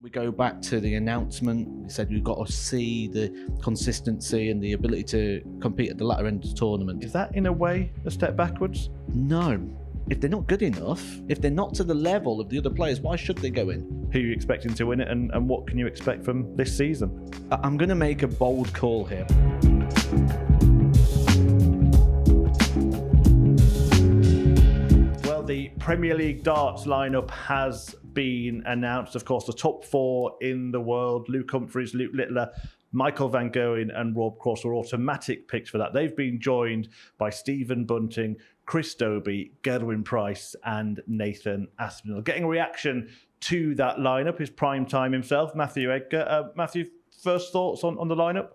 We go back to the announcement. We said we've got to see the consistency and the ability to compete at the latter end of the tournament. Is that in a way a step backwards? No. If they're not good enough, if they're not to the level of the other players, why should they go in? Who are you expecting to win it, and what can you expect from this season? I'm going to make a bold call here. Well, the Premier League darts lineup has been announced. Of course, the top four in the world: Luke Humphries, Luke Littler, Michael Van Gerwen and Rob Cross were automatic picks for that. They've been joined by Stephen Bunting, Chris Dobey, Gerwyn Price and Nathan Aspinall. Getting a reaction to that lineup is prime time himself, Matthew Edgar. Matthew, first thoughts on the lineup?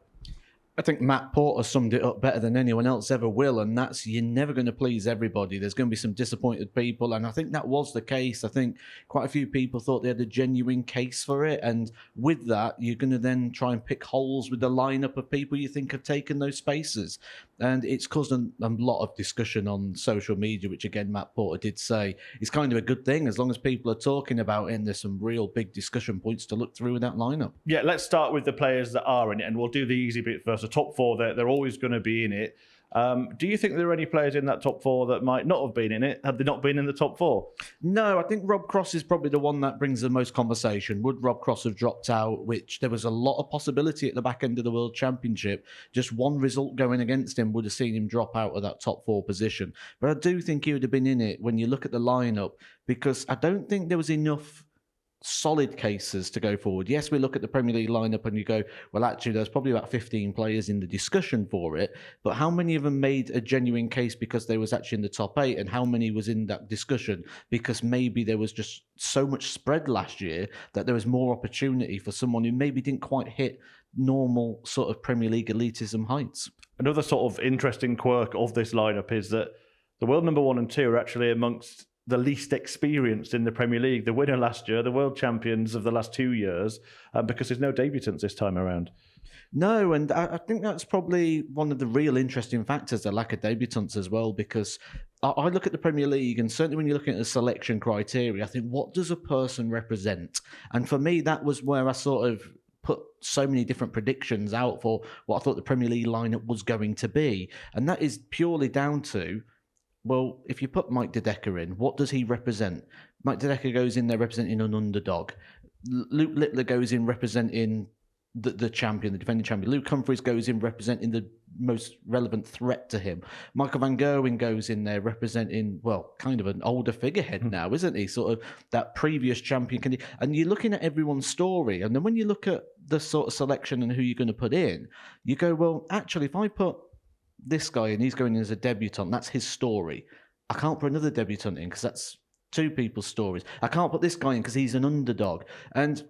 I think Matt Porter summed it up better than anyone else ever will, and that's you're never going to please everybody. There's going to be some disappointed people, and I think that was the case. I think quite a few people thought they had a genuine case for it, and with that, you're going to then try and pick holes with the lineup of people you think have taken those spaces. And it's caused a lot of discussion on social media, which again, Matt Porter did say is kind of a good thing as long as people are talking about it and there's some real big discussion points to look through in that lineup. Yeah, let's start with the players that are in it, and we'll do the easy bit first. The top four, they're always going to be in it. Do you think there are any players in that top four that might not have been in it had they not been in the top four? No, I think Rob Cross is probably the one that brings the most conversation. Would Rob Cross have dropped out, which there was a lot of possibility at the back end of the World Championship. Just one result going against him would have seen him drop out of that top four position. But I do think he would have been in it when you look at the lineup, because I don't think there was enough solid cases to go forward. Yes, we look at the Premier League lineup and you go, well, actually, there's probably about 15 players in the discussion for it, but how many of them made a genuine case because they was actually in the top 8, and how many was in that discussion because maybe there was just so much spread last year that there was more opportunity for someone who maybe didn't quite hit normal sort of Premier League elitism heights. Another sort of interesting quirk of this lineup is that the world number 1 and 2 are actually amongst the least experienced in the Premier League. The winner last year, the world champions of the last 2 years, because there's no debutants this time around. No, and I think that's probably one of the real interesting factors, the lack of debutants as well, because I look at the Premier League, and certainly when you're looking at the selection criteria, I think, what does a person represent? And for me, that was where I sort of put so many different predictions out for what I thought the Premier League lineup was going to be. And that is purely down to, well, if you put Mike De Decker in, what does he represent? Mike De Decker goes in there representing an underdog. Luke Littler goes in representing the champion, the defending champion. Luke Humphries goes in representing the most relevant threat to him. Michael Van Gerwen goes in there representing, well, kind of an older figurehead now, isn't he? Sort of that previous champion. And you're looking at everyone's story. And then when you look at the sort of selection and who you're going to put in, you go, well, actually, if I put this guy and he's going in as a debutant, that's his story. I can't put another debutant in because that's two people's stories. I can't put this guy in because he's an underdog. And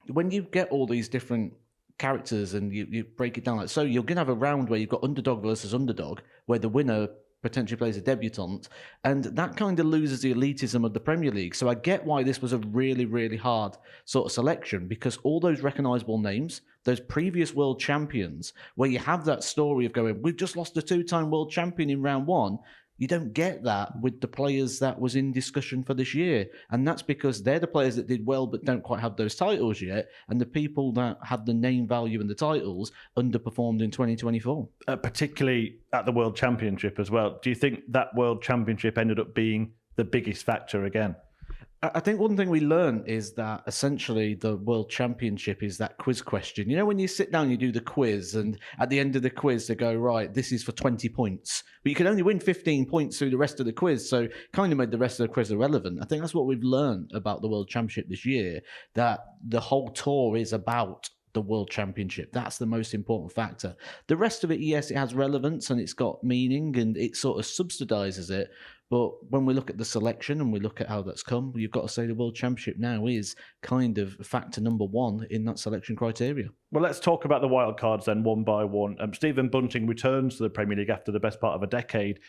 when you get all these different characters and you break it down like so, you're going to have a round where you've got underdog versus underdog, where the winner potentially plays a debutant, and that kind of loses the elitism of the Premier League. So I get why this was a really, really hard sort of selection, because all those recognisable names, those previous world champions, where you have that story of going, we've just lost a 2-time world champion in round 1, you don't get that with the players that was in discussion for this year. And that's because they're the players that did well but don't quite have those titles yet. And the people that had the name value and the titles underperformed in 2024. Particularly at the World Championship as well. Do you think that World Championship ended up being the biggest factor again? I think one thing we learned is that essentially the World Championship is that quiz question. You know, when you sit down, you do the quiz, and at the end of the quiz, they go, right, this is for 20 points. But you can only win 15 points through the rest of the quiz, so kind of made the rest of the quiz irrelevant. I think that's what we've learned about the World Championship this year, that the whole tour is about the World Championship. That's the most important factor. The rest of it, yes, it has relevance and it's got meaning and it sort of subsidizes it. But when we look at the selection and we look at how that's come, you've got to say the World Championship now is kind of factor number 1 in that selection criteria. Well, let's talk about the wild cards then, one by one. Stephen Bunting returns to the Premier League after the best part of a decade.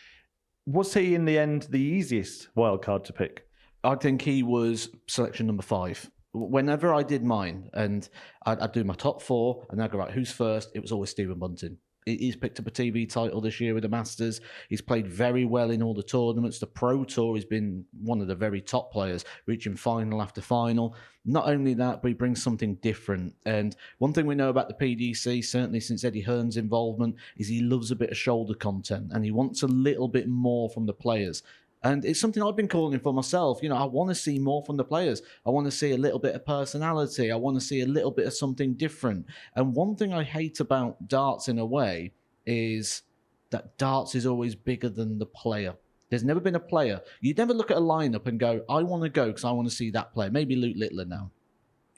Was he, in the end, the easiest wild card to pick? I think he was selection number 5. Whenever I did mine, and I'd do my top 4, and I'd go, right, who's first? It was always Stephen Bunting. He's picked up a TV title this year with the Masters. He's played very well in all the tournaments. The Pro Tour, he's been one of the very top players, reaching final after final. Not only that, but he brings something different. And one thing we know about the PDC, certainly since Eddie Hearn's involvement, is he loves a bit of shoulder content and he wants a little bit more from the players. And it's something I've been calling for myself. You know, I want to see more from the players. I want to see a little bit of personality. I want to see a little bit of something different. And one thing I hate about darts in a way is that darts is always bigger than the player. There's never been a player. You'd never look at a lineup and go, I want to go because I want to see that player. Maybe Luke Littler now.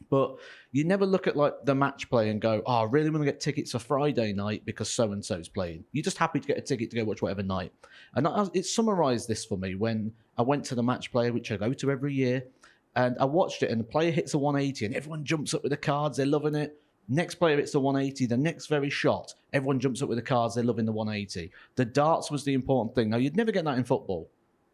But you never look at like the match play and go, oh, I really want to get tickets for Friday night because so-and-so's playing. You're just happy to get a ticket to go watch whatever night. And it summarised this for me when I went to the match play, which I go to every year, and I watched it and the player hits a 180 and everyone jumps up with the cards, they're loving it. Next player hits the 180, the next very shot, everyone jumps up with the cards, they're loving the 180. The darts was the important thing. Now, you'd never get that in football.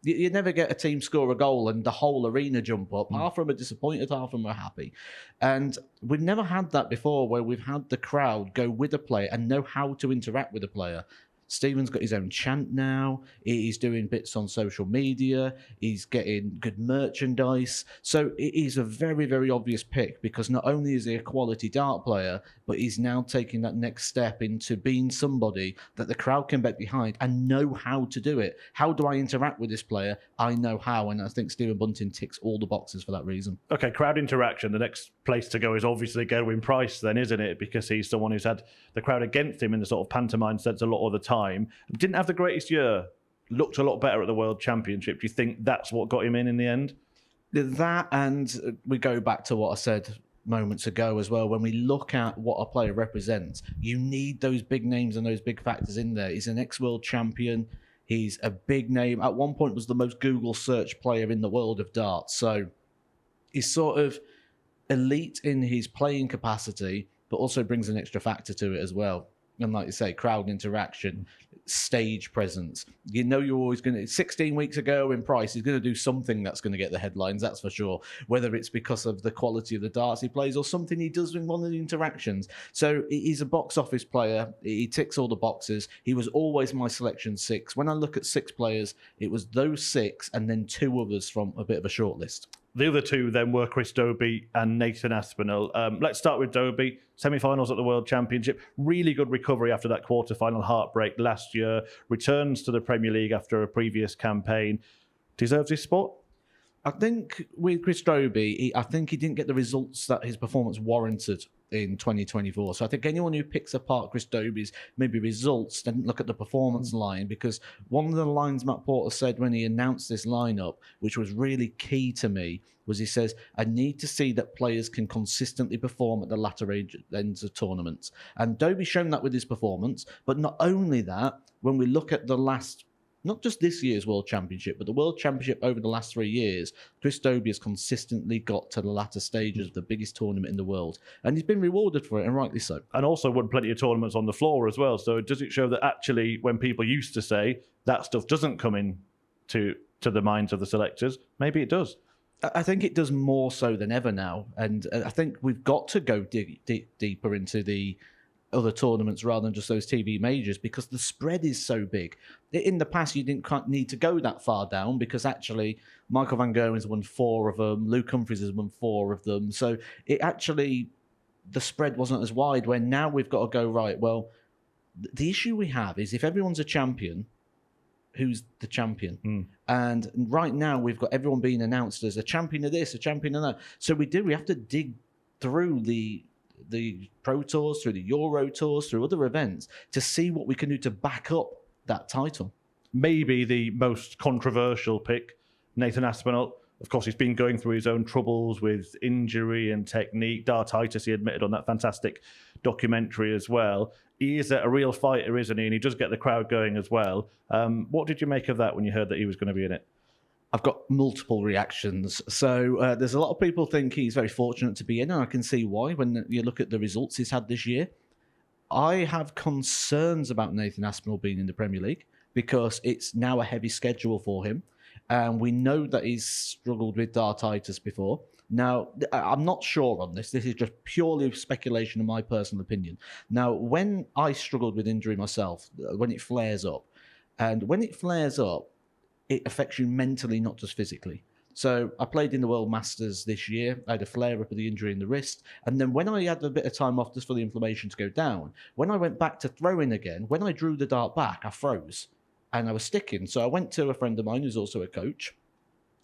You'd never get a team score a goal and the whole arena jump up. Half of them are disappointed, half of them are happy. And we've never had that before where we've had the crowd go with a player and know how to interact with a player. Stephen's got his own chant now. He's doing bits on social media. He's getting good merchandise. So it is a very, very obvious pick because not only is he a quality dart player, but he's now taking that next step into being somebody that the crowd can bet behind and know how to do it. How do I interact with this player? I know how, and I think Stephen Bunting ticks all the boxes for that reason. Okay, crowd interaction. The next place to go is obviously Gerwyn Price then, isn't it? Because he's someone who's had the crowd against him in the sort of pantomime sense a lot of the time. Didn't have the greatest year. Looked a lot better at the World Championship. Do you think that's what got him in the end? That, and we go back to what I said moments ago as well. When we look at what a player represents, you need those big names and those big factors in there. He's an ex-world champion. He's a big name. At one point was the most Google search player in the world of darts. So he's sort of elite in his playing capacity, but also brings an extra factor to it as well. And like you say, crowd interaction, stage presence. You know you're always going to... 16 weeks ago in Price, he's going to do something that's going to get the headlines, that's for sure. Whether it's because of the quality of the darts he plays or something he does in one of the interactions. So he's a box office player. He ticks all the boxes. He was always my selection 6. When I look at 6 players, it was those 6 and then 2 others from a bit of a short list. The other 2 then were Chris Dobey and Nathan Aspinall. Let's start with Dobey. Semi-finals at the World Championship. Really good recovery after that quarter-final heartbreak last year. Returns to the Premier League after a previous campaign. Deserves his spot? I think with Chris Dobey, I think he didn't get the results that his performance warranted in 2024. So I think anyone who picks apart Chris Dobey's maybe results didn't look at the performance line, because one of the lines Matt Porter said when he announced this lineup, which was really key to me, was he says, I need to see that players can consistently perform at the latter ends of tournaments. And Dobey's shown that with his performance, but not only that, when we look at the last, not just this year's World Championship, but the World Championship over the last 3 years, Chris Dobey has consistently got to the latter stages of the biggest tournament in the world. And he's been rewarded for it, and rightly so. And also won plenty of tournaments on the floor as well. So does it show that actually when people used to say that stuff doesn't come in to the minds of the selectors, maybe it does? I think it does more so than ever now. And I think we've got to go deeper into the other tournaments rather than just those TV majors, because the spread is so big. In the past, you didn't need to go that far down, because actually Michael Van Gerwen's won 4 of them, Luke Humphries has won 4 of them. So it actually, the spread wasn't as wide, where now we've got to go, right, well, the issue we have is if everyone's a champion, who's the champion? And right now we've got everyone being announced as a champion of this, a champion of that. So we have to dig through the Pro Tours, through the Euro Tours, through other events to see what we can do to back up that title. Maybe the most controversial pick, Nathan Aspinall. Of course, he's been going through his own troubles with injury and technique. Dartitis, he admitted on that fantastic documentary as well. He is a real fighter, isn't he? And he does get the crowd going as well. What did you make of that when you heard that he was going to be in it? I've got multiple reactions. So there's a lot of people think he's very fortunate to be in, and I can see why when you look at the results he's had this year. I have concerns about Nathan Aspinall being in the Premier League, because it's now a heavy schedule for him. And we know that he's struggled with dartitis before. Now, I'm not sure on this. This is just purely speculation and my personal opinion. Now, when I struggled with injury myself, when it flares up, it affects you mentally, not just physically. So I played in the World Masters this year. I had a flare up of the injury in the wrist. And then when I had a bit of time off just for the inflammation to go down, when I went back to throwing again, when I drew the dart back, I froze and I was sticking. So I went to a friend of mine who's also a coach,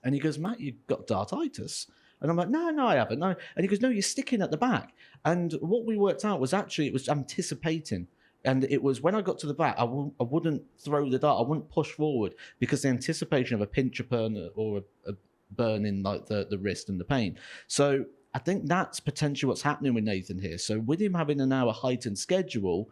and he goes, "Matt, you've got dartitis." And I'm like, no, I haven't. No. And he goes, "No, you're sticking at the back." And what we worked out was actually it was anticipating. And it was when I got to the back, I wouldn't throw the dart. I wouldn't push forward because the anticipation of a pinch burn or a burn in like the wrist and the pain. So I think that's potentially what's happening with Nathan here. So with him having now a heightened schedule,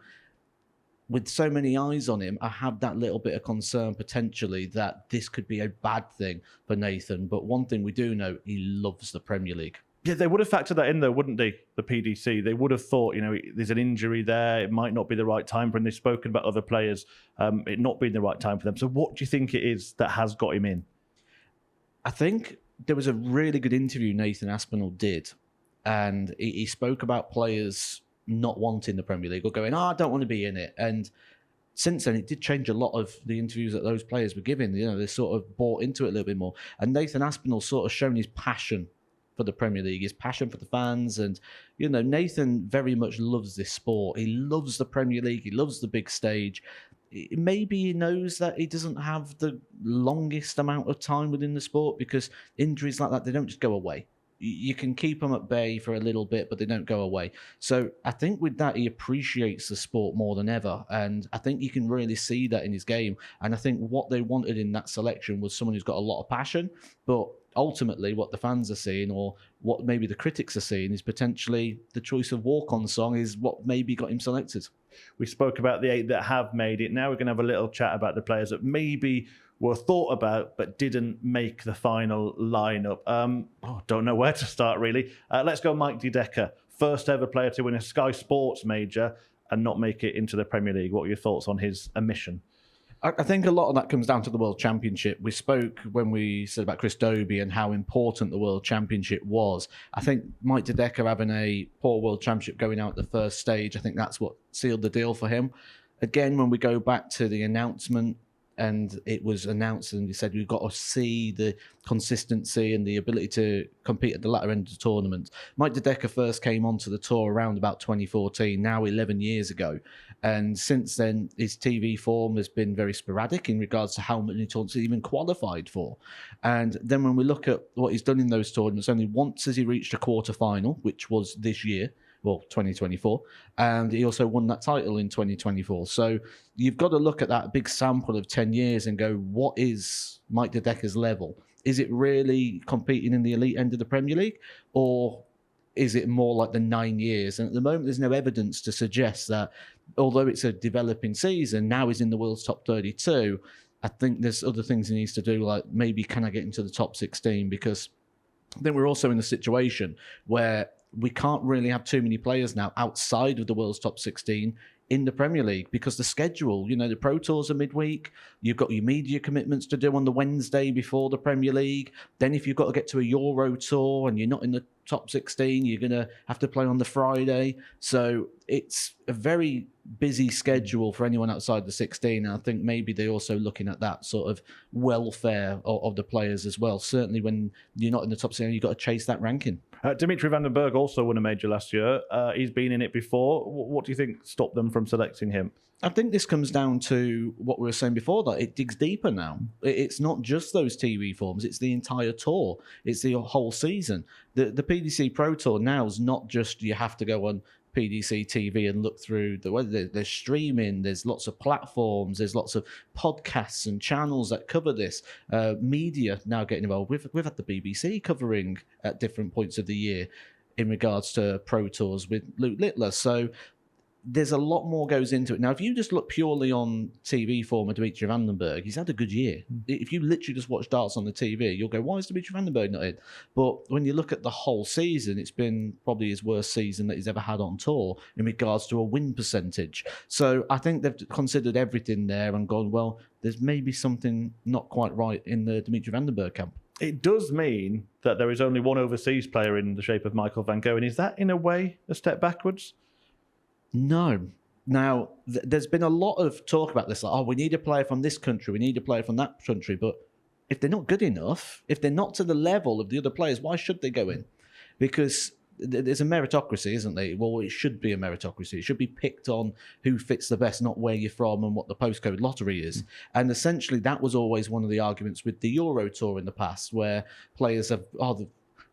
with so many eyes on him, I have that little bit of concern potentially that this could be a bad thing for Nathan. But one thing we do know, he loves the Premier League. Yeah, they would have factored that in, though, wouldn't they? The PDC. They would have thought, there's an injury there. It might not be the right time for him. They've spoken about other players, it not being the right time for them. So what do you think it is that has got him in? I think there was a really good interview Nathan Aspinall did, and he spoke about players not wanting the Premier League or going, I don't want to be in it. And since then, it did change a lot of the interviews that those players were giving. They sort of bought into it a little bit more. And Nathan Aspinall sort of shown his passion for the Premier League, his passion for the fans. And, Nathan very much loves this sport. He loves the Premier League. He loves the big stage. Maybe he knows that he doesn't have the longest amount of time within the sport because injuries like that, they don't just go away. You can keep them at bay for a little bit, but they don't go away. So I think with that, he appreciates the sport more than ever. And I think you can really see that in his game. And I think what they wanted in that selection was someone who's got a lot of passion, but ultimately what the fans are seeing or what maybe the critics are seeing is potentially the choice of walk-on song is what maybe got him selected. We spoke about the 8 that have made it. Now we're going to have a little chat about the players that maybe were thought about but didn't make the final lineup. Don't know where to start, really. Let's go Mike De Decker, first ever player to win a Sky Sports major and not make it into the Premier League. What are your thoughts on his omission? I think a lot of that comes down to the World Championship. We spoke when we said about Chris Dobey and how important the World Championship was. I think Mike De Decker having a poor World Championship going out the first stage, I think that's what sealed the deal for him. Again, when we go back to the announcement, and it was announced and he said we've got to see the consistency and the ability to compete at the latter end of the tournament. Mike De Decker first came onto the tour around about 2014, now 11 years ago. And since then, his TV form has been very sporadic in regards to how many tournaments he even qualified for. And then when we look at what he's done in those tournaments, only once has he reached a quarter-final, which was this year. Well, 2024, and he also won that title in 2024. So you've got to look at that big sample of 10 years and go, what is Mike De Decker's level? Is it really competing in the elite end of the Premier League, or is it more like the 9 years? And at the moment, there's no evidence to suggest that, although it's a developing season, now he's in the world's top 32. I think there's other things he needs to do, like maybe can I get into the top 16? Because I think we're also in a situation where we can't really have too many players now outside of the world's top 16 in the Premier League because the schedule, the Pro Tours are midweek. You've got your media commitments to do on the Wednesday before the Premier League. Then if you've got to get to a Euro Tour and you're not in the top 16, you're going to have to play on the Friday. So it's a very busy schedule for anyone outside the 16. And I think maybe they're also looking at that sort of welfare of the players as well. Certainly when you're not in the top 16, you've got to chase that ranking. Dimitri van den Berg also won a major last year. He's been in it before. What do you think stopped them from selecting him? I think this comes down to what we were saying before, that it digs deeper now. It's not just those TV forms, it's the entire tour. It's the whole season. The PDC Pro Tour now is not just you have to go on PDC TV and look through there's streaming, there's lots of platforms, there's lots of podcasts and channels that cover this. Media now getting involved. We've had the BBC covering at different points of the year in regards to Pro Tours with Luke Littler. So there's a lot more goes into it. Now, if you just look purely on TV form of Dimitri van den Berg, he's had a good year. If you literally just watch darts on the TV, you'll go, why is Dimitri van den Berg not in? But when you look at the whole season, it's been probably his worst season that he's ever had on tour in regards to a win percentage. So I think they've considered everything there and gone, well, there's maybe something not quite right in the Dimitri van den Berg camp. It does mean that there is only one overseas player in the shape of Michael van Gerwen. Is that, in a way, a step backwards? No. Now, there's been a lot of talk about this. Like, oh, we need a player from this country. We need a player from that country. But if they're not good enough, if they're not to the level of the other players, why should they go in? Because there's a meritocracy, isn't there? Well, it should be a meritocracy. It should be picked on who fits the best, not where you're from and what the postcode lottery is. And essentially, that was always one of the arguments with the Euro Tour in the past, where players have,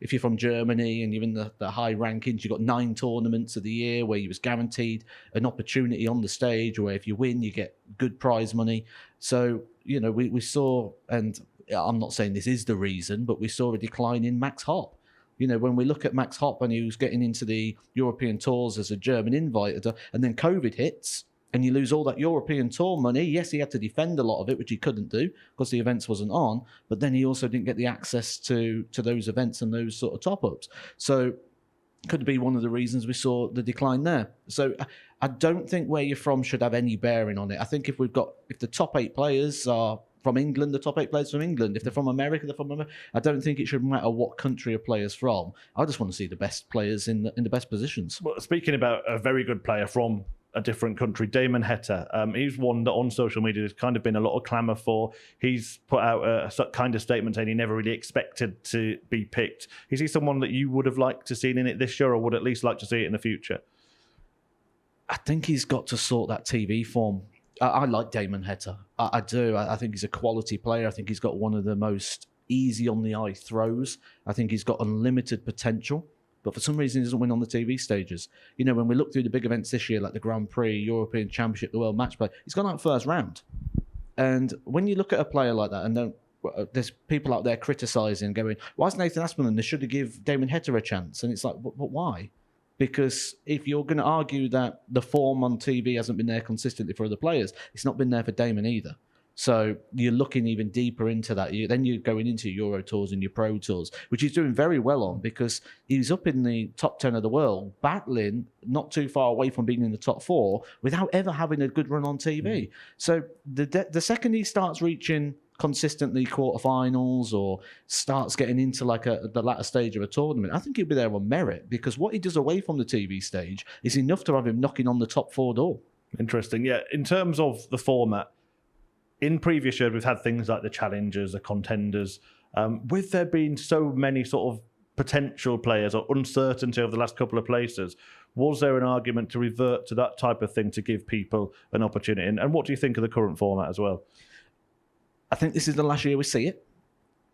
if you're from Germany and you're in the high rankings, you've got 9 tournaments of the year where you was guaranteed an opportunity on the stage, where if you win, you get good prize money. So, we saw, and I'm not saying this is the reason, but we saw a decline in Max Hopp. When we look at Max Hopp and he was getting into the European tours as a German inviter, and then COVID hits and you lose all that European tour money. Yes, he had to defend a lot of it, which he couldn't do because the events wasn't on, but then he also didn't get the access to those events and those sort of top-ups. So could be one of the reasons we saw the decline there. So I don't think where you're from should have any bearing on it. I think if the top 8 players are from England, the top 8 players from England. If they're from America, they're from America. I don't think it should matter what country a player's from. I just want to see the best players in the best positions. Well, speaking about a very good player from a different country, Damon Heta. He's one that on social media there's kind of been a lot of clamour for. He's put out a kind of statement saying he never really expected to be picked. Is he someone that you would have liked to see in it this year, or would at least like to see it in the future? I think he's got to sort that TV form. I like Damon Heta. I do. I think he's a quality player. I think he's got one of the most easy on the eye throws. I think he's got unlimited potential. But for some reason, he doesn't win on the TV stages. When we look through the big events this year, like the Grand Prix, European Championship, the World Match Play, he's gone out first round. And when you look at a player like that, and then there's people out there criticising, going, why is Nathan Aspinall? They should have give Damon Heta a chance. And it's like, but why? Because if you're going to argue that the form on TV hasn't been there consistently for other players, it's not been there for Damon either. So you're looking even deeper into that. Then you're going into Euro Tours and your Pro Tours, which he's doing very well on because he's up in the top 10 of the world, battling not too far away from being in the top 4 without ever having a good run on TV. So the second he starts reaching consistently quarterfinals or starts getting into like the latter stage of a tournament, I think he'll be there on merit, because what he does away from the TV stage is enough to have him knocking on the top 4 door. Interesting. Yeah, in terms of the format, in previous years we've had things like the challengers, the contenders. With there being so many sort of potential players or uncertainty over the last couple of places, was there an argument to revert to that type of thing to give people an opportunity? And what do you think of the current format as well? I think this is the last year we see it.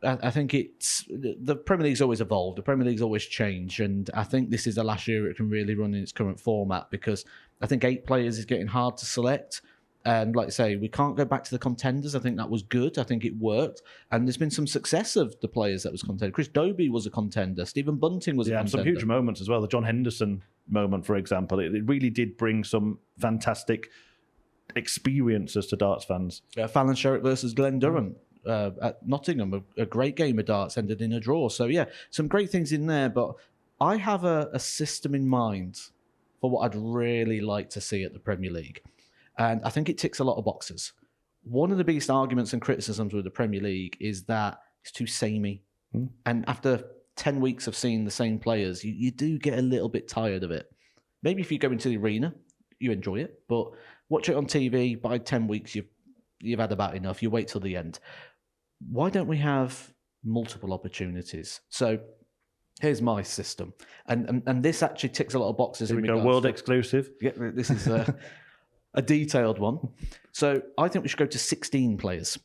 I think the Premier League's always evolved. The Premier League's always changed. And I think this is the last year it can really run in its current format, because I think 8 players is getting hard to select. And like I say, we can't go back to the contenders. I think that was good. I think it worked. And there's been some success of the players that was contender. Chris Dobey was a contender. Stephen Bunting was a contender. And some huge moments as well. The John Henderson moment, for example. It really did bring some fantastic experiences to darts fans. Fallon Sherrick versus Glenn Durham at Nottingham, a great game of darts, ended in a draw. So yeah, some great things in there, but I have a system in mind for what I'd really like to see at the Premier League, and I think it ticks a lot of boxes. One of the biggest arguments and criticisms with the Premier League is that it's too samey, and after 10 weeks of seeing the same players, you do get a little bit tired of it. Maybe if you go into the arena, you enjoy it, but watch it on TV, by 10 weeks, you've had about enough. You wait till the end. Why don't we have multiple opportunities? So here's my system. And this actually ticks a lot of boxes. Here we go, world exclusive. Yeah, this is a detailed one. So I think we should go to 16 players.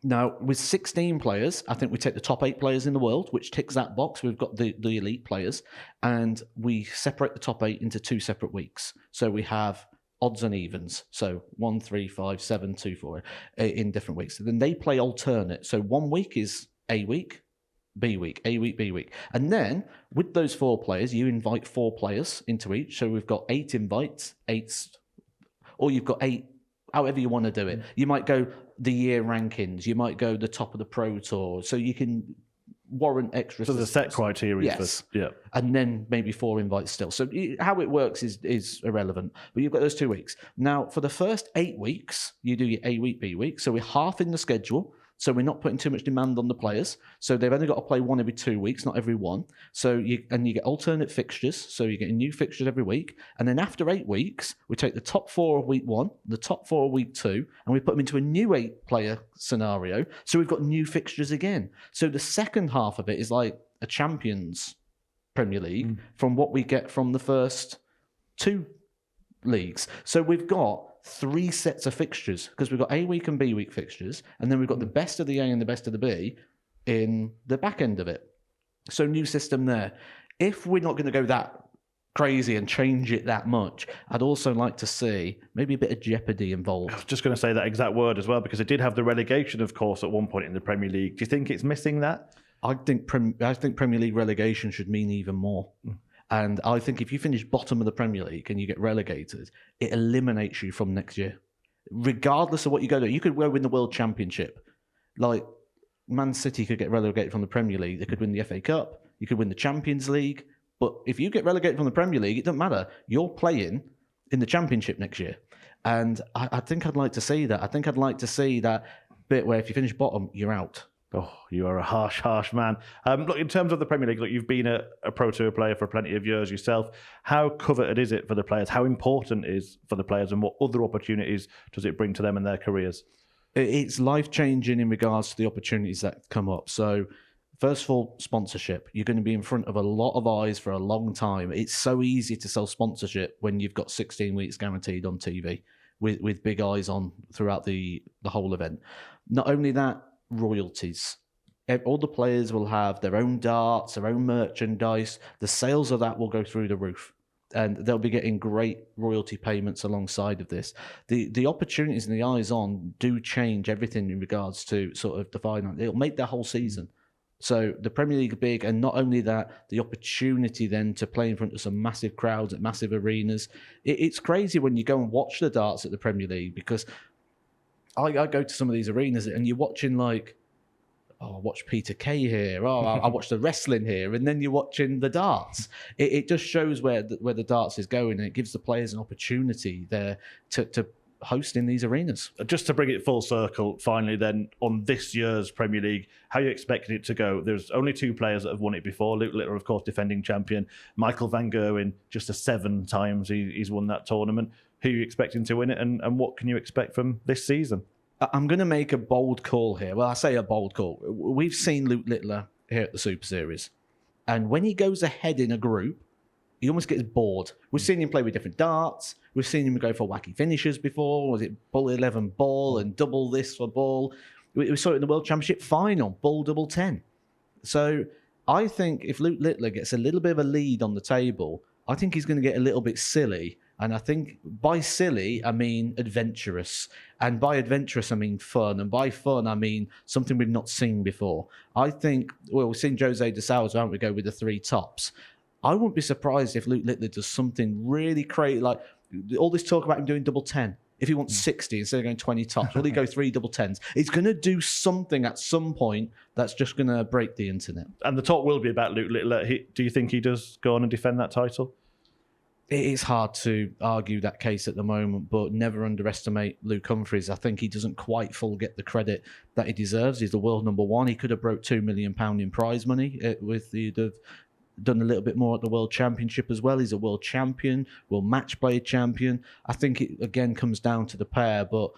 Now, with 16 players, I think we take the top 8 players in the world, which ticks that box. We've got the elite players. And we separate the top 8 into 2 separate weeks. So we have odds and evens. So 1, 3, 5, 7, 2, 4 in different weeks. And then they play alternate. So 1 week is A week, B week, A week, B week. And then with those 4 players, you invite 4 players into each. So we've got 8 invites, 8, or you've got 8, however you want to do it. You might go the year rankings. You might go the top of the Pro Tour. So you can warrant extra. So there's a set criteria. Yes. And then maybe 4 invites still. So how it works is irrelevant. But you've got those 2 weeks. Now, for the first 8 weeks, you do your A week, B week. So we're half in the schedule. So we're not putting too much demand on the players. So they've only got to play one every 2 weeks, not every one. So you get alternate fixtures. So you're getting new fixtures every week. And then after 8 weeks, we take the top 4 of week 1, the top 4 of week 2, and we put them into a new 8-player scenario. So we've got new fixtures again. So the second half of it is like a Champions Premier League from what we get from the first 2 leagues. So we've got 3 sets of fixtures because we've got A week and B week fixtures, and then we've got the best of the A and the best of the B in the back end of it. So new system there. If we're not going to go that crazy and change it that much, I'd also like to see maybe a bit of jeopardy involved. I was just going to say that exact word as well, because it did have the relegation, of course, at one point in the Premier League. Do you think it's missing that? I think Premier League relegation should mean even more. And I think if you finish bottom of the Premier League and you get relegated, it eliminates you from next year. Regardless of what you go to, you could go win the World Championship. Like Man City could get relegated from the Premier League. They could win the FA Cup. You could win the Champions League. But if you get relegated from the Premier League, it doesn't matter. You're playing in the Championship next year. And I think I'd like to see that. I think I'd like to see that bit where if you finish bottom, you're out. Oh, you are a harsh, harsh man. Look, in terms of the Premier League, look, you've been a Pro Tour player for plenty of years yourself. How coveted is it for the players? How important is for the players, and what other opportunities does it bring to them in their careers? It's life-changing in regards to the opportunities that come up. So, first of all, sponsorship. You're going to be in front of a lot of eyes for a long time. It's so easy to sell sponsorship when you've got 16 weeks guaranteed on TV with big eyes on throughout the whole event. Not only that, royalties. All the players will have their own darts, their own merchandise. The sales of that will go through the roof, and they'll be getting great royalty payments alongside of this. The opportunities and the eyes on do change everything in regards to sort of the finance. It'll make their whole season. So the Premier League are big, and not only that, the opportunity then to play in front of some massive crowds at massive arenas. It's crazy when you go and watch the darts at the Premier League, because I go to some of these arenas and you're watching like, oh, I watch Peter Kay here. Oh, I watch the wrestling here. And then you're watching the darts. It just shows where the darts is going, and it gives the players an opportunity there to host in these arenas. Just to bring it full circle, finally then, on this year's Premier League, how are you expecting it to go? There's only 2 players that have won it before. Luke Littler, of course, defending champion. Michael van Gerwen, just 7 times he's won that tournament. Who are you expecting to win it, and what can you expect from this season? I'm going to make a bold call here. Well, I say a bold call. We've seen Luke Littler here at the Super Series, and when he goes ahead in a group, he almost gets bored. We've seen him play with different darts. We've seen him go for wacky finishes before. Was it bull 11 ball and double this for ball? We saw it in the World Championship final, bull double 10. So I think if Luke Littler gets a little bit of a lead on the table, I think he's going to get a little bit silly. And I think by silly, I mean adventurous. And by adventurous, I mean fun. And by fun, I mean something we've not seen before. I think, well, we've seen Jose de Sousa, haven't we, go with the 3 tops. I wouldn't be surprised if Luke Littler does something really crazy, like all this talk about him doing double 10. If he wants 60 instead of going 20 tops, will he go 3 double 10s? He's going to do something at some point that's just going to break the internet. And the talk will be about Luke Littler. Do you think he does go on and defend that title? It is hard to argue that case at the moment, but never underestimate Luke Humphries. I think he doesn't quite full get the credit that he deserves. He's the world number 1. He could have broke £2 million in prize money with the done a little bit more at the World Championship as well. He's a world champion, world match play champion. I think it again comes down to the pair, but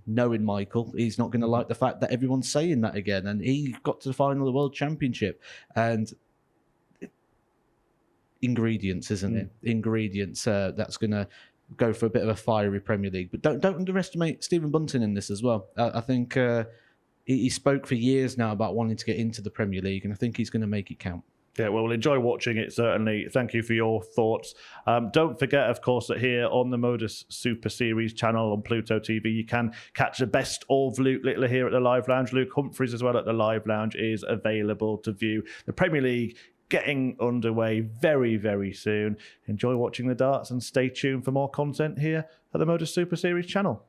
knowing Michael, he's not going to like the fact that everyone's saying that again. And he got to the final of the World Championship, and ingredients, isn't it? Ingredients that's going to go for a bit of a fiery Premier League. But don't underestimate Stephen Bunting in this as well. I think he spoke for years now about wanting to get into the Premier League, and I think he's going to make it count. Yeah, well, we'll enjoy watching it, certainly. Thank you for your thoughts. Don't forget, of course, that here on the MODUS Super Series channel on Pluto TV, you can catch the best of Luke Littler here at the Live Lounge. Luke Humphries as well at the Live Lounge is available to view. The Premier League getting underway very, very soon. Enjoy watching the darts and stay tuned for more content here at the MODUS Super Series channel.